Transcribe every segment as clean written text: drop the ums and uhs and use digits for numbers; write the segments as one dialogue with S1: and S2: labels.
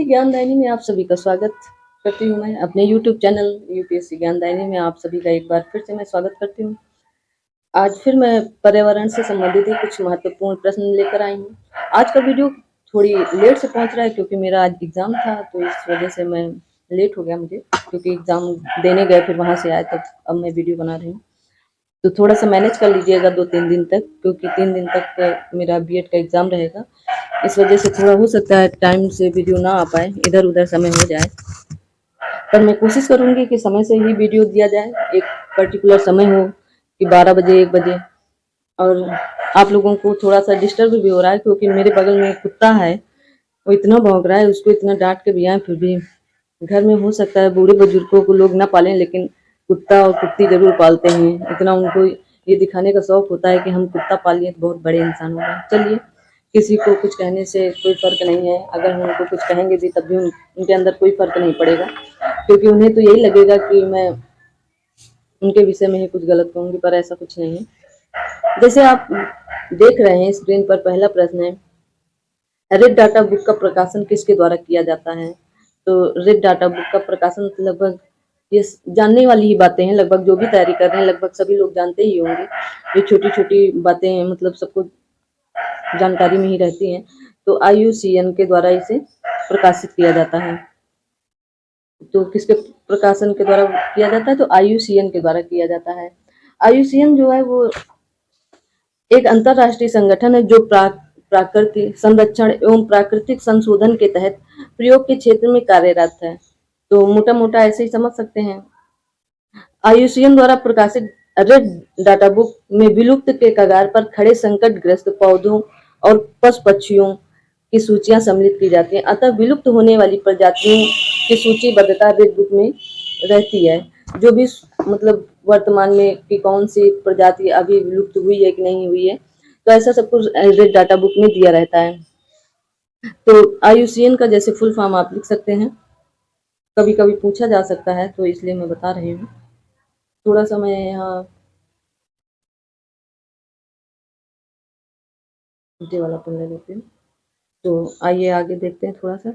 S1: ज्ञानदायिनी में आप सभी का स्वागत करती हूँ। मैं अपने YouTube चैनल यूपीएससी ज्ञानदायिनी में आप सभी का एक बार फिर से मैं स्वागत करती हूँ। आज फिर मैं पर्यावरण से संबंधित ही कुछ महत्वपूर्ण प्रश्न लेकर आई हूँ। आज का वीडियो थोड़ी लेट से पहुँच रहा है क्योंकि मेरा आज एग्ज़ाम था, तो इस वजह से मैं लेट हो गया मुझे, क्योंकि एग्ज़ाम देने गए फिर वहाँ से आए तब अब मैं वीडियो बना रही हूँ। तो थोड़ा सा मैनेज कर लीजिएगा 2-3 दिन तक, क्योंकि 3 दिन तक मेरा बीएड का एग्ज़ाम रहेगा। इस वजह से थोड़ा हो सकता है टाइम से वीडियो ना आ पाए, इधर उधर समय हो जाए, पर मैं कोशिश करूंगी कि समय से ही वीडियो दिया जाए। एक पर्टिकुलर समय हो कि 12 बजे 1 बजे। और आप लोगों को थोड़ा सा डिस्टर्ब भी हो रहा है क्योंकि मेरे बगल में एक कुत्ता है, वो इतना भौंक रहा है, उसको इतना डांट के भी आए फिर भी। घर में हो सकता है बूढ़े बुजुर्गों को लोग ना पालें, लेकिन कुत्ता और कुत्ती जरूर पालते हैं। इतना उनको ये दिखाने का शौक होता है कि हम कुत्ता पाल लिए तो बहुत बड़े इंसान हो गए। चलिए, किसी को कुछ कहने से कोई फर्क नहीं है, अगर हम उनको कुछ कहेंगे भी तब भी उनके अंदर कोई फर्क नहीं पड़ेगा, क्योंकि उन्हें तो यही लगेगा कि मैं उनके विषय में ही कुछ गलत कहूंगी, पर ऐसा कुछ नहीं है। जैसे आप देख रहे हैं स्क्रीन पर, पहला प्रश्न है, रेड डाटा बुक का प्रकाशन किसके द्वारा किया जाता है? तो रेड डाटा बुक का प्रकाशन लगभग, ये जानने वाली ही बातें हैं, लगभग जो भी तैयारी कर रहे हैं लगभग सभी लोग जानते ही होंगे। ये छोटी छोटी बातें हैं, मतलब सबको जानकारी में ही रहती हैं। तो IUCN के द्वारा इसे प्रकाशित किया जाता है। तो किसके प्रकाशन के द्वारा किया जाता है? तो IUCN के द्वारा किया जाता है। IUCN जो है वो एक अंतरराष्ट्रीय संगठन है जो प्राकृतिक संरक्षण एवं प्राकृतिक संशोधन के तहत प्रयोग के क्षेत्र में कार्यरत है। तो मोटा मोटा ऐसे ही समझ सकते हैं। IUCN द्वारा प्रकाशित रेड डाटा बुक में विलुप्त के कगार पर खड़े संकटग्रस्त पौधों और पशु पक्षियों की सूचियां सम्मिलित की जाती हैं। अतः विलुप्त होने वाली प्रजातियों की सूचीबद्धता रेड बुक में रहती है। जो भी मतलब वर्तमान में कि कौन सी प्रजाति अभी विलुप्त हुई है कि नहीं हुई है, तो ऐसा सब कुछ रेड डाटा बुक में दिया रहता है। तो IUCN का जैसे फुल फॉर्म आप लिख सकते हैं, कभी कभी पूछा जा सकता है, तो इसलिए मैं बता रही हूँ। थोड़ा सा मैं यहाँ ये वाला पेन ले लेती हूँ। तो आइए आगे देखते हैं थोड़ा सा।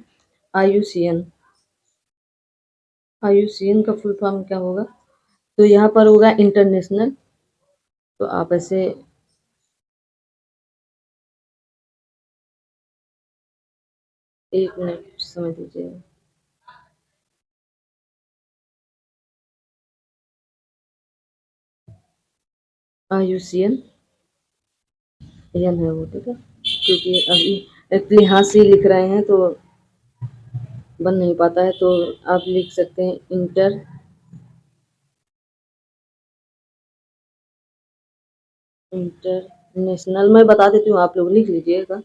S1: IUCN का फुल फॉर्म क्या होगा? तो यहाँ पर होगा इंटरनेशनल। तो आप ऐसे एक मिनट समझ लीजिएगा। IUCN है वो, ठीक है, क्योंकि अभी एक्चुअली हाथ से लिख रहे हैं तो बन नहीं पाता है। तो आप लिख सकते हैं इंटरनेशनल। मैं बता देती हूँ, आप लोग लिख लीजिएगा।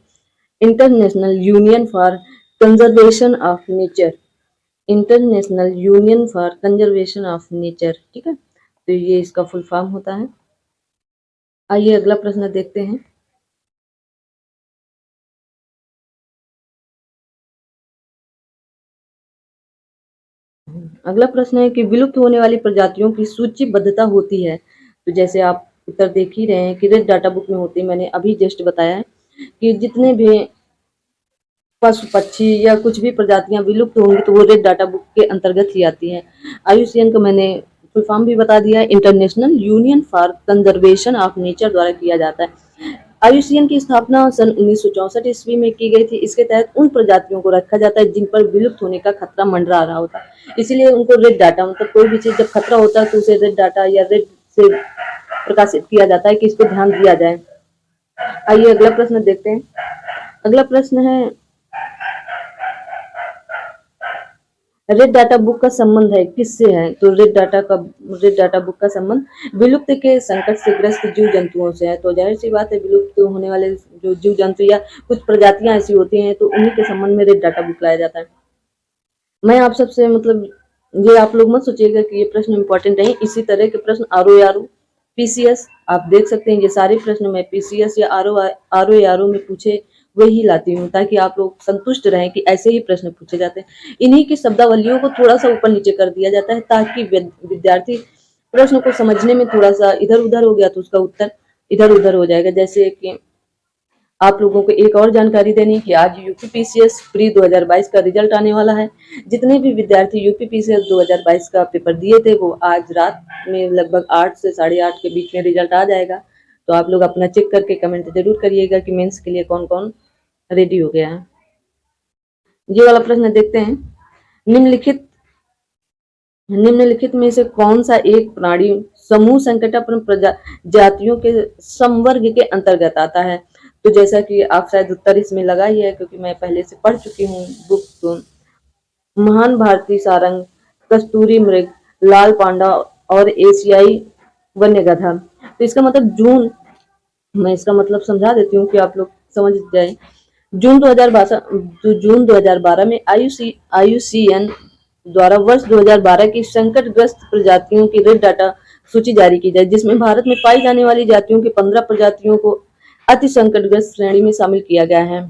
S1: International union for conservation of nature. International union for conservation of nature, ठीक है। तो ये इसका फुल फॉर्म होता है। आइए अगला प्रश्न देखते हैं। अगला प्रश्न है कि विलुप्त होने वाली प्रजातियों की सूचीबद्धता होती है। तो जैसे आप उत्तर देख ही रहे हैं कि रेड डाटा बुक में होती है। मैंने अभी जस्ट बताया है कि जितने भी पशु पक्षी या कुछ भी प्रजातियां विलुप्त होंगी तो वो रेड डाटा बुक के अंतर्गत ही आती है। IUCN का मैंने फुल फॉर्म भी बता दिया है, international union for conservation of nature द्वारा किया जाता है। IUCN की स्थापना सन 1964 ईस्वी में की गई थी। इसके तहत उन प्रजातियों को रखा जाता है जिन पर विलुप्त होने का खतरा मंडरा रहा होता है, इसीलिए उनको रेड डाटा, मतलब कोई भी चीज जब खतरा होता है तो उसे रेड डाटा या रेड से प्रकाशित किया जाता है कि इस पर ध्यान दिया जाए। आइए अगला प्रश्न देखते हैं। अगला प्रश्न है, रेड डाटा बुक का संबंध है किससे है? तो रेड डाटा बुक का संबंध विलुप्त के संकट से ग्रस्त जीव जंतुओं से है। तो जाहिर सी बात है, विलुप्त होने वाले जो जीव जंतु या कुछ प्रजातियां ऐसी होती हैं तो उन्हीं के संबंध में रेड डाटा बुक लाया जाता है। मैं आप सबसे मतलब, ये आप लोग मत सोचिएगा कि ये प्रश्न इंपॉर्टेंट नहीं, इसी तरह के प्रश्न RO PCS आप देख सकते हैं। ये सारे प्रश्न मैं PCS या RO में पूछे वही लाती हूँ, ताकि आप लोग संतुष्ट रहें कि ऐसे ही प्रश्न पूछे जाते हैं। इन्हीं की शब्दावलियों को थोड़ा सा ऊपर नीचे कर दिया जाता है ताकि विद्यार्थी प्रश्न को समझने में थोड़ा सा इधर उधर हो गया तो उसका उत्तर इधर उधर हो जाएगा। जैसे कि आप लोगों को एक और जानकारी देनी कि आज यूपीपीसीएस प्री 2022 का रिजल्ट आने वाला है। जितने भी विद्यार्थी यूपीपीसीएस 2022 का पेपर दिए थे वो आज रात में लगभग 8 से 8:30 के बीच में रिजल्ट आ जाएगा। तो आप लोग अपना चेक करके कमेंट जरूर करिएगा कि मेंस के लिए कौन कौन रेडी हो गया है। ये वाला प्रश्न देखते हैं। निम्नलिखित में से कौन सा एक प्राणी समूह संकटापन्न प्रजातियों के समवर्ग के अंतर्गत आता है? तो जैसा कि आप शायद उत्तर इसमें लगा ही है क्योंकि मैं पहले से पढ़ चुकी हूँ बुक। तो महान भारतीय सारंग, कस्तूरी मृग, लाल पांडा और एशियाई वन्य गधा। तो इसका मतलब जून, मैं इसका मतलब समझा देती हूँ कि आप लोग समझ जाए। जून 2012 में IUCN द्वारा वर्ष 2012 की संकटग्रस्त प्रजातियों की रेड डाटा सूची जारी की जाए, जिसमें भारत में पाई जाने वाली जातियों की 15 प्रजातियों को अति संकटग्रस्त श्रेणी में शामिल किया गया है।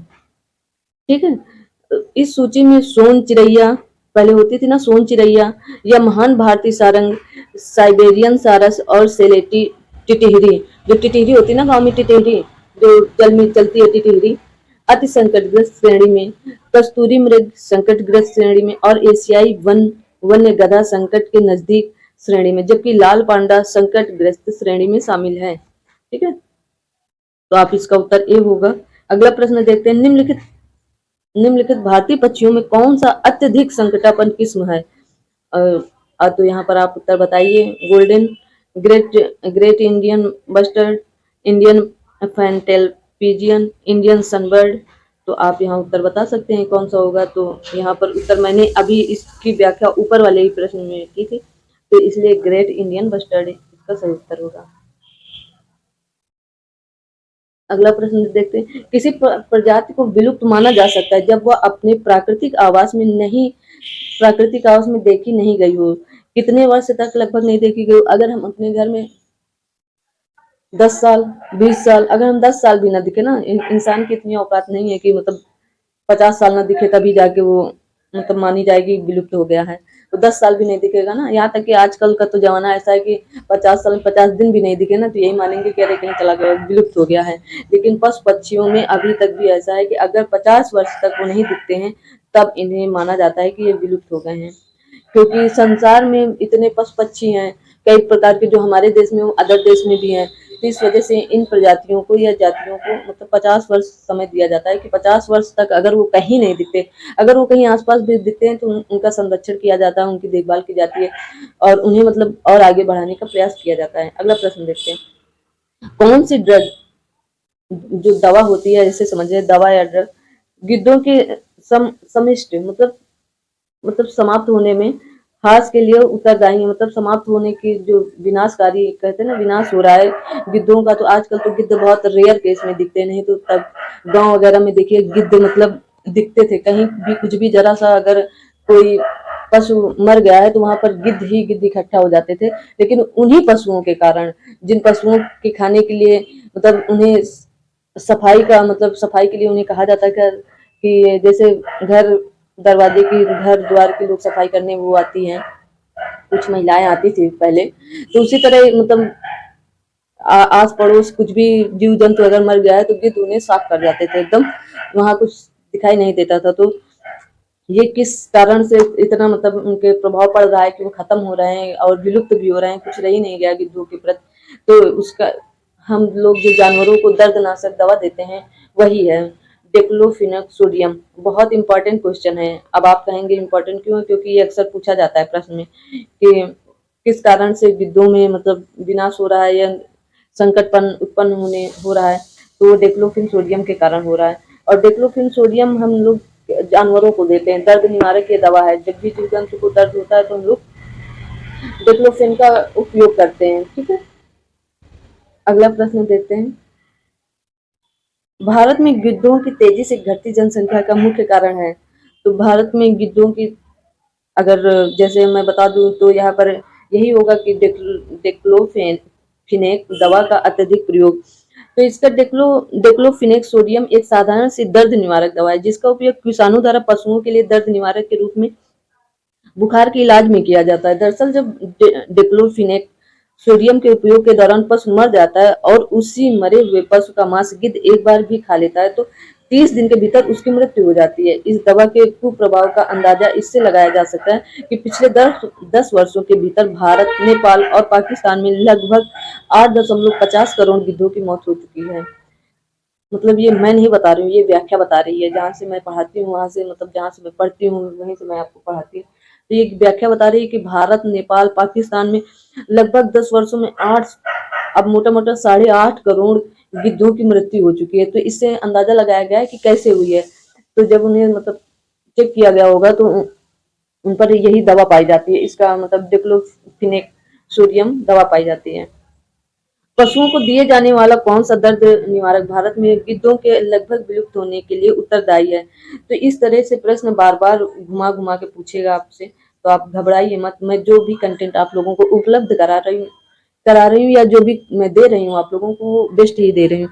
S1: ठीक है, इस सूची में सोन चिड़ैया, पहले होती थी ना सोन चिड़ैया, या महान भारतीय सारंग, साइबेरियन सारस और सेलेटी टिटिहरी, जो टिटिहरी होती है ना गांव में टिटिहरी जो जल में चलती है टिटिहरी, अति संकटग्रस्त श्रेणी में, कस्तूरी मृग संकटग्रस्त श्रेणी में और एशियाई वन्य गधा संकट के नजदीक श्रेणी में, जबकि लाल पांडा संकटग्रस्त श्रेणी में शामिल है। ठीक है, तो आप इसका उत्तर ए होगा। अगला प्रश्न देखते हैं। निम्नलिखित भारतीय पक्षियों में कौन सा अत्यधिक संकटापन्न किस्म है? तो यहाँ पर आप उत्तर बताइए। Golden, great Indian bustard, Indian fantail pigeon, Indian sunbird. तो आप यहाँ उत्तर बता सकते हैं कौन सा होगा। तो यहाँ पर उत्तर मैंने अभी इसकी व्याख्या ऊपर वाले ही प्रश्न में की थी, तो इसलिए ग्रेट इंडियन बस्टर्ड इसका सही उत्तर होगा। अगला प्रश्न देखते हैं। किसी प्रजाति को विलुप्त माना जा सकता है जब वह अपने प्राकृतिक आवास में देखी नहीं गई हो। कितने वर्ष तक लगभग नहीं देखी गई हो? अगर हम अपने घर में 10 साल 20 साल, अगर हम 10 साल भी ना दिखे ना, इंसान की इतनी औकात नहीं है कि मतलब 50 साल ना दिखे तभी जाके वो मतलब मानी जाएगी विलुप्त हो गया है। तो 10 साल भी नहीं दिखेगा ना, यहाँ तक कि आजकल का तो जमाना ऐसा है कि 50 साल 50 दिन भी नहीं दिखे ना तो यही मानेंगे कि अरे कहीं चला गया, विलुप्त हो गया है। लेकिन पशु पक्षियों में अभी तक भी ऐसा है कि अगर 50 वर्ष तक वो नहीं दिखते हैं तब इन्हें माना जाता है कि ये विलुप्त हो गए हैं, क्योंकि संसार में इतने पशु पक्षी हैं कई प्रकार के, जो हमारे देश में अदर देश में भी हैं। तो इस वजह से इन प्रजातियों को या जातियों को मतलब 50 वर्ष समय दिया जाता है कि 50 वर्ष तक अगर वो कहीं नहीं दिखते, अगर वो कहीं आसपास भी दिखते हैं तो उनका संरक्षण किया जाता है, उनकी देखभाल की जाती है और उन्हें मतलब और आगे बढ़ाने का प्रयास किया जाता है। अगला प्रश्न देखते हैं। कौन सी ड्रग, जो दवा होती है, जैसे समझिए दवा या ड्रग, गिद्धों के समिष्ट मतलब समाप्त होने में हास के लिए उत्तरदायी है। मतलब समाप्त होने की जो विनाशकारी कहते हैं ना, विनाश हो रहा है गिद्धों का। तो आजकल तो गिद्ध बहुत रेयर केस में दिखते, नहीं तो तब गांव वगैरह में देखिए गिद्ध मतलब दिखते थे। कहीं भी कुछ भी जरा सा अगर कोई पशु मर गया है तो वहां पर गिद्ध ही गिद्ध इकट्ठा हो जाते थे। लेकिन उन्हीं पशुओं के कारण, जिन पशुओं के खाने के लिए मतलब उन्हें सफाई का मतलब सफाई के लिए उन्हें कहा जाता है कि जैसे घर दरवाजे की घर द्वार की लोग सफाई करने वो आती हैं, कुछ महिलाएं आती थी पहले, तो उसी तरह मतलब आस पड़ोस कुछ भी जीव जंतु अगर मर गया है तो गिद्ध उन्हें साफ कर जाते थे एकदम, वहां कुछ दिखाई नहीं देता था। तो ये किस कारण से इतना मतलब उनके प्रभाव पड़ रहा है कि वो खत्म हो रहे हैं और विलुप्त भी हो रहे हैं, कुछ रह ही नहीं गया गिद्धों के प्रति। तो उसका हम लोग जो जानवरों को दर्दनाशक दवा देते हैं वही है डिक्लोफिनेक सोडियम। बहुत इंपॉर्टेंट क्वेश्चन है। अब आप कहेंगे इंपॉर्टेंट क्यों है? क्योंकि ये अक्सर पूछा जाता है प्रश्न में कि किस कारण से गिद्धों में मतलब विनाश हो रहा है या संकटपन उत्पन्न हो रहा है, तो डेक्लोफिन सोडियम के कारण हो रहा है। और डेक्लोफिन सोडियम हम लोग जानवरों को देते हैं, दर्द निवारक ये दवा है। जब भी जीव जंतु को दर्द होता है तो हम लोग डेक्लोफिन का उपयोग करते हैं। ठीक है, अगला प्रश्न देखते हैं। भारत में गिद्धों की तेजी से घटती जनसंख्या का मुख्य कारण है। तो भारत में गिद्धों की अगर जैसे मैं बता दूं तो यहाँ पर यही होगा कि डेक्लोफिनेक दवा का अत्यधिक प्रयोग। तो इसका डेक्लोफिनेक सोडियम एक साधारण सी दर्द निवारक दवा है जिसका उपयोग किसानों द्वारा पशुओं के लिए दर्द निवारक के रूप में बुखार के इलाज में किया जाता है। दरअसल जब डेक्लोफिनेक सोडियम के उपयोग के दौरान पशु मर जाता है और उसी मरे हुए पशु का मांस गिद्ध एक बार भी खा लेता है तो 30 दिन के भीतर उसकी मृत्यु हो जाती है। इस दवा के कुप्रभाव का अंदाजा इससे लगाया जा सकता है कि पिछले 10 वर्षों के भीतर भारत, नेपाल और पाकिस्तान में लगभग 8.50 करोड़ गिद्धों की मौत हो चुकी है। मतलब ये मैं नहीं बता रही हूँ, ये व्याख्या बता रही है, जहाँ से मैं पढ़ाती हूँ वहां से, मतलब जहाँ से मैं पढ़ती हूँ वहीं से मैं आपको पढ़ाती हूँ। तो ये व्याख्या बता रही है कि भारत, नेपाल, पाकिस्तान में लगभग 10 वर्षों में 8, अब मोटा मोटा 8.5 करोड़ गिद्धों की मृत्यु हो चुकी है। तो इससे अंदाजा लगाया गया है कि कैसे हुई है। तो जब उन्हें मतलब चेक किया गया होगा तो उन पर यही दवा पाई जाती है, इसका मतलब डिक्लोफिनेक सोडियम दवा पाई जाती है। पशुओं को दिए जाने वाला कौन सा दर्द निवारक भारत में गिद्धों के लगभग विलुप्त होने के लिए उत्तरदायी है? तो इस तरह से प्रश्न बार बार घुमा घुमा के पूछेगा आपसे, तो आप घबराइए मत। मैं जो भी कंटेंट आप लोगों को उपलब्ध करा रही हूँ या जो भी मैं दे रही हूँ आप लोगों को, वो बेस्ट ही दे रही हूँ।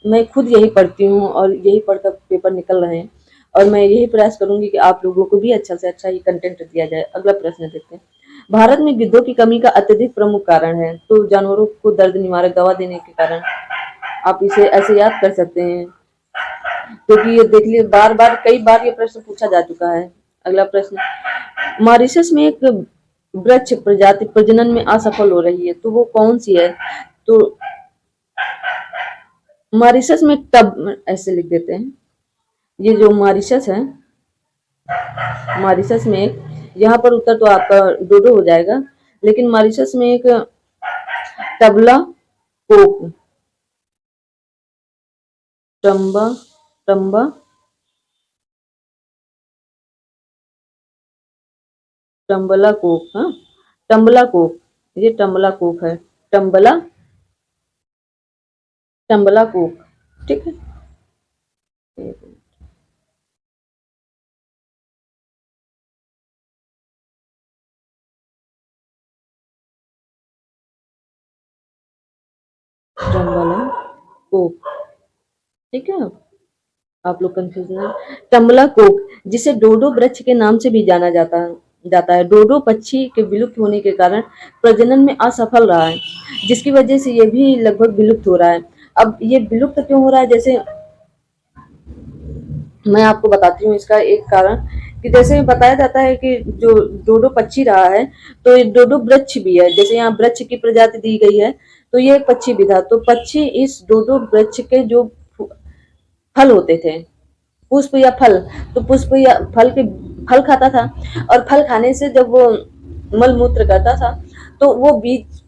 S1: मैं खुद यही पढ़ती हूँ और यही पढ़कर पेपर निकल रहे हैं, और मैं यही प्रयास करूंगी कि आप लोगों को भी अच्छा से अच्छा ये कंटेंट दिया जाए। अगला प्रश्न देखते हैं। भारत में गिद्धों की कमी का अत्यधिक प्रमुख कारण है, तो जानवरों को दर्द निवारक दवा देने के कारण। आप इसे ऐसे याद कर सकते हैं, क्योंकि ये देख लिए बार बार कई बार ये प्रश्न पूछा जा चुका है। अगला प्रश्न। मॉरिशस में एक वृक्ष प्रजाति प्रजनन में असफल हो रही है, तो वो कौन सी है? तो मॉरिशस में टब, ऐसे लिख देते हैं, ये जो मॉरिशस है, मॉरिशस में एक, यहाँ पर उत्तर तो आपका डोडो हो जाएगा, लेकिन मॉरिशस में एक टबला कोक, टम्बा टम्बा टम्बला कोक, हाँ, टम्बला कोक, ये टम्बला कोक है, टम्बला टम्बला कोक, ठीक है। टम्बला कोक, ठीक है। आप लोग कंफ्यूज ना। टम्बला कोक, जिसे डोडो वृक्ष के नाम से भी जाना जाता है, डोडो पक्षी के विलुप्त होने के कारण प्रजनन में असफल रहा है, जिसकी वजह से ये भी लगभग विलुप्त हो रहा है। अब ये विलुप्त क्यों हो रहा है, जैसे मैं आपको बताती हूँ इसका एक कारण, कि जैसे बताया जाता है कि जो डोडो पक्षी रहा है, तो ये डोडो वृक्ष भी है, जैसे यहाँ वृक्ष की प्रजाति दी गई है, तो ये एक पक्षी भी था। तो पक्षी इस डोडो वृक्ष के जो फल होते थे, पुष्प या फल, तो पुष्प या फल के फल खाता था, और फल खाने से जब वो मल मूत्र करता था, तो वो बीज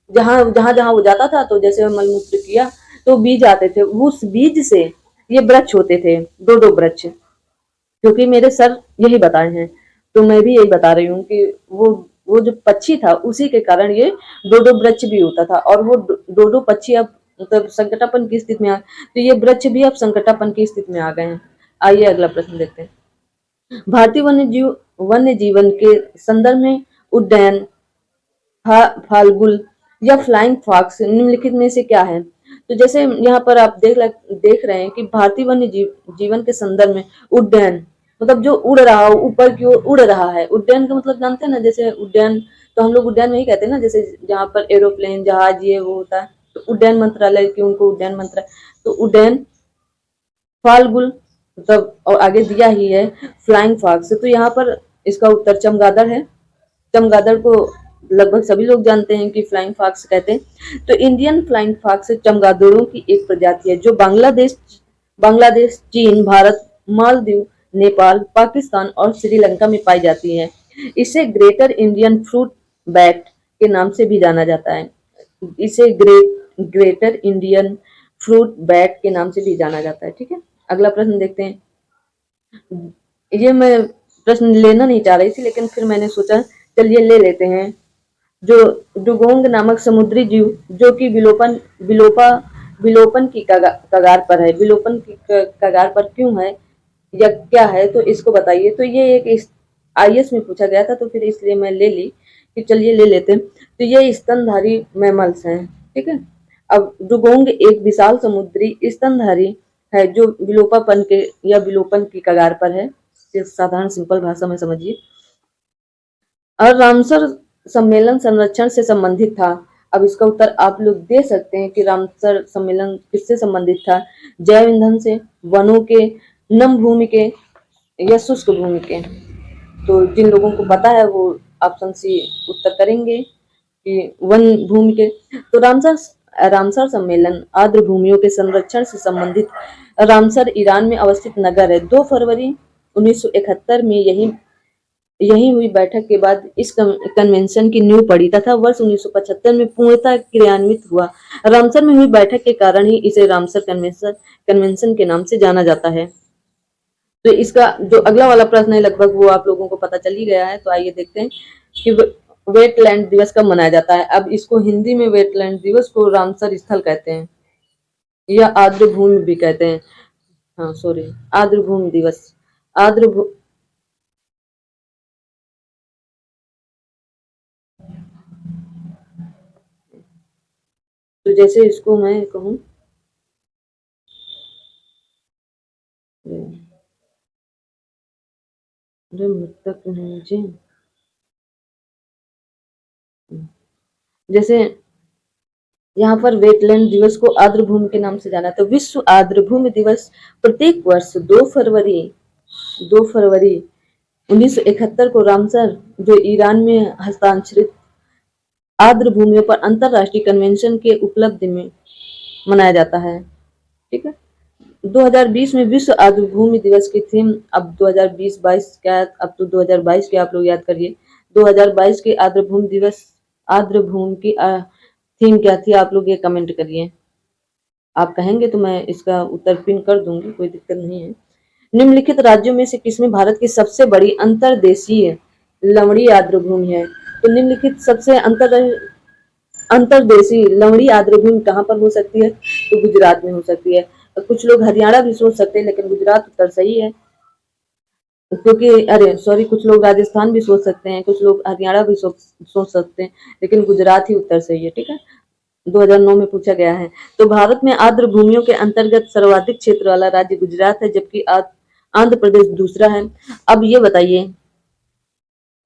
S1: जहां जहां जहां वो जाता था, तो जैसे मल मूत्र किया तो बीज आते थे, उस बीज से ये वृक्ष होते थे, दो दो वृक्ष। क्योंकि मेरे सर यही बताए हैं, तो मैं भी यही बता रही हूँ कि वो जो पक्षी था उसी के कारण ये डोडो वृक्ष भी होता था, और वो डोडो पक्षी अब मतलब संकटापन की स्थिति में आ, तो ये वृक्ष भी अब संकटापन की स्थिति में आ गए हैं। आइए अगला प्रश्न देखते हैं। भारतीय वन्य जीवन के संदर्भ में उड्डयन, फाल्गुन या फ्लाइंग फॉक्स निम्नलिखित में से क्या है? तो जैसे यहाँ पर आप देख रहे हैं कि भारतीय जीवन के संदर्भ में उड्डयन, मतलब जो उड़ रहा हो, ऊपर की ओर उड़ रहा है। उड्डयन का मतलब जानते हैं ना, जैसे उड्डयन, तो हम लोग उड्डयन में ही कहते हैं ना, जैसे जहाँ पर एरोप्लेन, जहाज, ये वो होता है, तो उड्डयन मंत्रालय की उनको उड्डयन मंत्रालय, तो उड्डयन, फाल्गुन, मतलब और आगे दिया ही है फ्लाइंग फॉक्स, तो यहाँ पर इसका उत्तर चमगादड़ है। चमगादड़ को लगभग सभी लोग जानते हैं कि फ्लाइंग फॉक्स कहते हैं। तो इंडियन फ्लाइंग फॉक्स चमगादड़ों की एक प्रजाति है, जो बांग्लादेश, चीन, भारत, मालदीव, नेपाल, पाकिस्तान और श्रीलंका में पाई जाती है। इसे ग्रेटर इंडियन फ्रूट बैट के नाम से भी जाना जाता है। इसे ग्रेटर इंडियन फ्रूट बैट के नाम से भी जाना जाता है, ठीक है। अगला प्रश्न देखते हैं। ये मैं प्रश्न लेना नहीं चाह रही थी, लेकिन फिर मैंने सोचा चलिए ले लेते हैं। जो डुगोंग नामक समुद्री जीव, जो कि विलोपन की कगार पर है, विलोपन की कगार पर क्यों है या क्या है, तो इसको बताइए। तो ये एक आईएएस में पूछा गया था, तो फिर इसलिए मैं ले ली कि चलिए ले लेते हैं। तो ये स्तनधारी मैमल्स हैं, ठीक है। अब डुगोंग एक विशाल समुद्री स्तनधारी है, जो विलोपापन के या विलोपन की कगार पर है। साधारण सिंपल भाषा में समझिए। और रामसर सम्मेलन संरक्षण से संबंधित था। अब इसका उत्तर आप लोग दे सकते हैं कि रामसर सम्मेलन किससे संबंधित था? जैव ईंधन से, वनों के, नम भूमि के या शुष्क भूमि के? तो जिन लोगों को पता है वो ऑप्शन सी उत्तर करेंगे कि वन भूमि के। तो रामसर सम्मेलन आर्द्र भूमियों के संरक्षण से संबंधित रामसर ईरान में अवस्थित नगर है। 2 फरवरी 1971 में यही हुई बैठक के बाद इस कन्वेंशन की नींव पड़ी तथा वर्ष 1975 में पूर्णतः क्रियान्वित हुआ। रामसर में हुई बैठक के कारण ही इसे रामसर कन्वेंशन के नाम से जाना जाता है। तो इसका जो अगला वाला प्रश्न है लगभग वो आप लोगों को पता चल ही गया है। तो आइए देखते हैं कि वेटलैंड दिवस कब मनाया जाता है। अब इसको हिंदी में वेटलैंड दिवस को रामसर स्थल कहते हैं या आर्द्र भूमि भी कहते हैं। हाँ सॉरी, आर्द्र भूमि दिवस। आर्द्र तो जैसे इसको मैं कहूँ, अरे मृतक नहीं जी, जैसे यहाँ पर वेटलैंड दिवस को आर्द्र भूमि के नाम से जाना। तो विश्व आर्द्र भूमि दिवस प्रत्येक वर्ष 2 फरवरी 1971 को रामसर जो ईरान में हस्ताक्षरित आर्द्र भूमियों पर अंतरराष्ट्रीय कन्वेंशन के उपलब्धि में मनाया जाता है। ठीक है। 2020 में विश्व आर्द्र भूमि दिवस की थीम, अब 2020-22 क्या, अब तो 2022 के आप लोग याद करिए। 2022 के आर्द्र भूमि की थीम क्या थी, आप लोग ये कमेंट करिए। आप कहेंगे तो मैं इसका उत्तर पिन कर दूंगी, कोई दिक्कत नहीं है। निम्नलिखित राज्यों में से किसमें भारत की सबसे बड़ी अंतर्देशीय लवणीय आर्द्र भूमि है? तो निम्नलिखित सबसे अंतर्देशीय लवणीय आर्द्र भूमि कहाँ पर हो सकती है? तो गुजरात में हो सकती है। कुछ लोग हरियाणा भी सोच सकते हैं लेकिन गुजरात उत्तर सही है, क्योंकि अरे सॉरी, कुछ लोग राजस्थान भी सोच सकते हैं, कुछ लोग हरियाणा भी सोच सकते हैं, लेकिन गुजरात ही उत्तर सही है। ठीक है, 2009 में पूछा गया है। तो भारत में आर्द्र भूमियों के अंतर्गत सर्वाधिक क्षेत्र वाला राज्य गुजरात है, जबकि आंध्र प्रदेश दूसरा है। अब ये बताइए,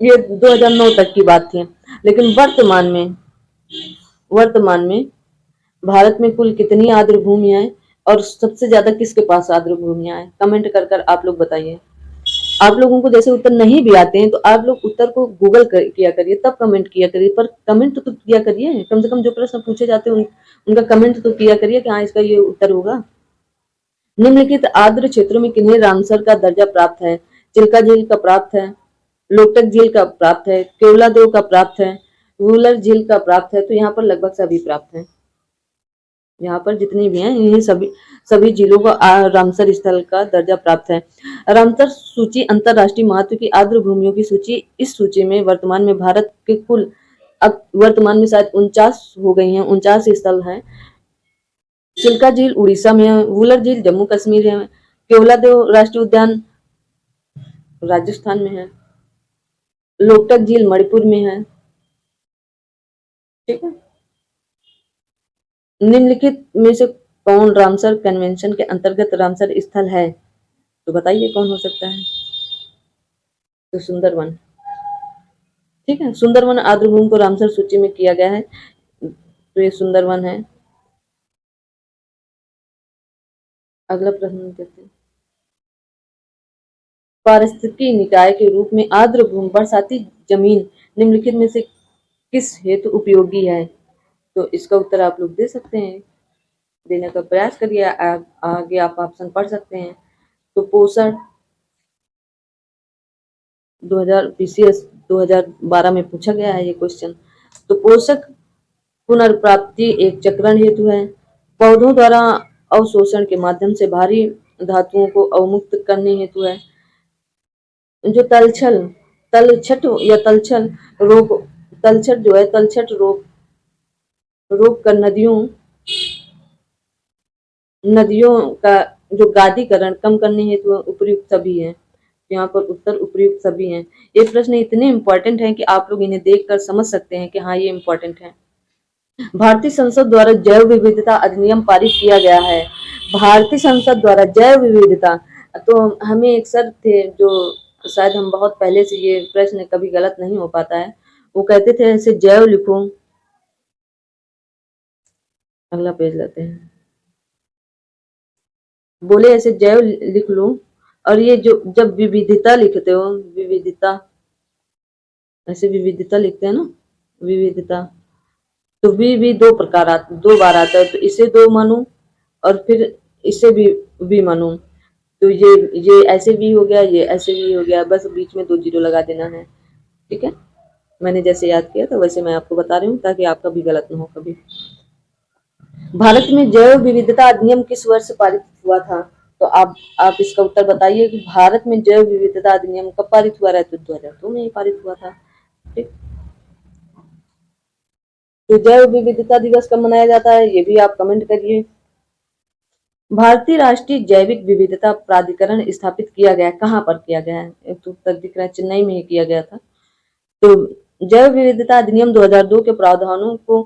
S1: ये 2009 तक की बात थी, लेकिन वर्तमान में भारत में कुल कितनी आर्द्र भूमियां हैं और सबसे ज्यादा किसके पास आर्द्र भूमियां हैं? कमेंट कर कर आप लोग बताइए। आप लोगों को जैसे उत्तर नहीं भी आते हैं तो आप लोग उत्तर को गूगल किया करिए, तब कमेंट किया करिए, पर कमेंट तो किया करिए, कम से कम जो प्रश्न पूछे जाते हैं उनका कमेंट तो किया करिए कि हाँ इसका ये उत्तर होगा। निम्नलिखित आर्द्र क्षेत्रों में किन्हें रामसर का दर्जा प्राप्त है? चिल्का झील का प्राप्त है, लोकटक झील का प्राप्त है, केवलादेव का प्राप्त है, वुलर झील का प्राप्त है। तो यहाँ पर लगभग सभी प्राप्त है। यहाँ पर जितनी भी हैं इन्हीं सभी जिलों को रामसर स्थल का दर्जा प्राप्त है। रामसर सूची अंतरराष्ट्रीय महत्व की आर्द्र भूमियों की सूची। इस सूची में वर्तमान में भारत के कुल, अब वर्तमान में शायद 49 हो गई हैं, 49 स्थल हैं। चिल्का झील उड़ीसा में है, वुलर झील जम्मू कश्मीर है, केवलादेव राष्ट्रीय उद्यान राजस्थान में है, लोकटक झील मणिपुर में है। ठीक है। निम्नलिखित में से कौन रामसर कन्वेंशन के अंतर्गत रामसर स्थल है? तो बताइए कौन हो सकता है? तो सुंदरवन। ठीक है, सुंदरवन आर्द्र भूमि को रामसर सूची में किया गया है, तो ये सुंदरवन है। अगला प्रश्न देखते हैं। पारिस्थितिकी निकाय के रूप में आर्द्र भूमि बरसाती जमीन निम्नलिखित में से किस हेतु उपयोगी है? तो इसका उत्तर आप लोग दे सकते हैं, देने का प्रयास करिए। आगे आप ऑप्शन पढ़ सकते हैं। तो पोषण 2000 पीसीएस 2012 में पूछा गया है ये क्वेश्चन। तो पोषक पुनर्प्राप्ति एक चक्रण हेतु है, पौधों द्वारा अवशोषण के माध्यम से भारी धातुओं को अवमुक्त करने हेतु है, जो तलछट या तलछल रोग, तलछट जो है तलछट रोग का नदियों का जो गादीकरण कम करने हेतु उपयुक्त सभी है। यहाँ पर उत्तर उपयुक्त सभी हैं। ये प्रश्न इतने इंपॉर्टेंट हैं कि आप लोग इन्हें देखकर समझ सकते हैं कि हाँ ये इंपॉर्टेंट है। भारतीय संसद द्वारा जैव विविधता अधिनियम पारित किया गया है। भारतीय संसद द्वारा जैव विविधता, तो हमें एक सर थे जो शायद हम बहुत पहले से, ये प्रश्न कभी गलत नहीं हो पाता है, वो कहते थे ऐसे जैव लिखो। अगला पेज लेते हैं। बोले ऐसे जैव लिख लो, और ये जो जब विविधता लिखते हो, विविधता, ऐसे विविधता लिखते हैं ना, विविधता, तो भी दो प्रकार दो बार आता है, तो इसे दो मानो और फिर इसे भी मानो। तो ये ऐसे भी हो गया, ये ऐसे भी हो गया, बस बीच में 2 जीरो लगा देना है। ठीक है, मैंने जैसे याद किया तो वैसे मैं आपको बता रही हूँ, ताकि आपका भी गलत ना हो कभी। भारत में जैव विविधता अधिनियम किस वर्ष पारित हुआ था? तो आप इसका उत्तर बताइए कि भारत में जैव विविधता अधिनियम कब पारित हुआ है? तो 2002 में ही पारित हुआ था। ठीक, तो जैव विविधता दिवस कब मनाया जाता है, ये भी आप कमेंट करिए। भारतीय राष्ट्रीय जैविक विविधता प्राधिकरण स्थापित किया गया, कहाँ पर किया गया है? एक तो उत्तर दिख रहा है, चेन्नई में ही किया गया था। तो जैव विविधता अधिनियम 2002 के प्रावधानों को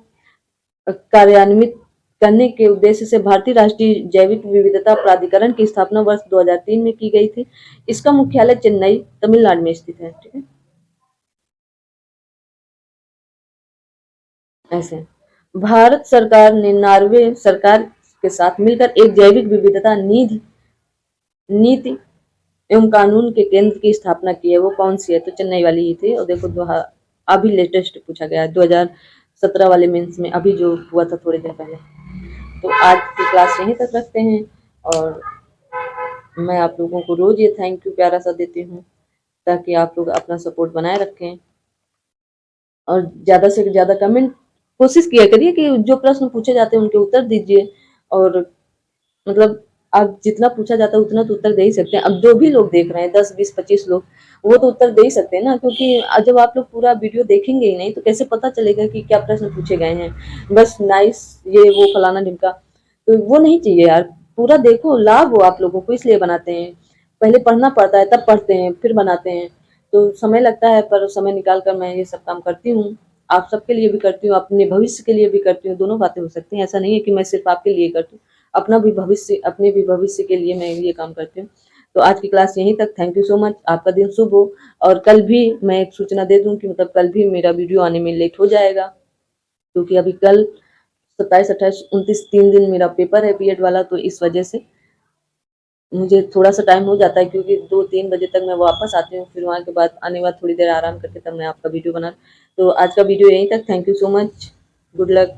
S1: कार्यान्वित करने के उद्देश्य से भारतीय राष्ट्रीय जैविक विविधता प्राधिकरण की स्थापना वर्ष 2003 में की गई थी। इसका मुख्यालय चेन्नई, तमिलनाडु में स्थित है। ठीक है, ऐसे भारत सरकार ने नॉर्वे सरकार के साथ मिलकर एक जैविक विविधता नीति एवं कानून के केंद्र की स्थापना की है। वो कौन सी है? तो चेन्नई वाली ही थी। और देखो अभी लेटेस्ट पूछा गया है 2017 वाले मेंस में, अभी जो हुआ था थोड़े दिन पहले। तो आज की क्लास यहीं तक रखते हैं, और मैं आप लोगों को रोज ये थैंक यू प्यारा सा देती हूँ, ताकि आप लोग अपना सपोर्ट बनाए रखें, और ज़्यादा से ज़्यादा कमेंट कोशिश किया करिए कि जो प्रश्न पूछे जाते हैं उनके उत्तर दीजिए। और मतलब आप जितना पूछा जाता है उतना तो उत्तर दे ही सकते हैं। अब जो भी लोग देख रहे हैं 10, 20, 25 लोग, वो तो उत्तर दे ही सकते हैं ना, क्योंकि जब आप लोग पूरा वीडियो देखेंगे ही नहीं तो कैसे पता चलेगा कि क्या प्रश्न पूछे गए हैं। बस नाइस, ये वो फलाना ढिमका, तो वो नहीं चाहिए यार। पूरा देखो, लाभ हो आप लोगों को, इसलिए बनाते हैं। पहले पढ़ना पड़ता है, तब पढ़ते हैं, फिर बनाते हैं, तो समय लगता है, पर समय निकाल कर मैं ये सब काम करती हूँ। आप सबके लिए भी करती हूँ, अपने भविष्य के लिए भी करती हूँ, दोनों बातें हो सकती हैं। ऐसा नहीं है कि मैं सिर्फ आपके लिए करती हूँ, अपने भी भविष्य के लिए मैं ये काम करती हूँ। तो आज की क्लास यहीं तक। थैंक यू सो मच, आपका दिन शुभ हो। और कल भी मैं एक सूचना दे दूं कि मतलब कल भी मेरा वीडियो आने में लेट हो जाएगा, क्योंकि अभी कल 27, 28, 29 3 दिन मेरा पेपर है बीएड वाला, तो इस वजह से मुझे थोड़ा सा टाइम हो जाता है, क्योंकि 2-3 बजे तक मैं वापस आती हूँ, फिर वहाँ के बाद आने के बाद थोड़ी देर आराम करके तब मैं आपका वीडियो बना। तो आज का वीडियो यहीं तक। Thank you so much, good luck.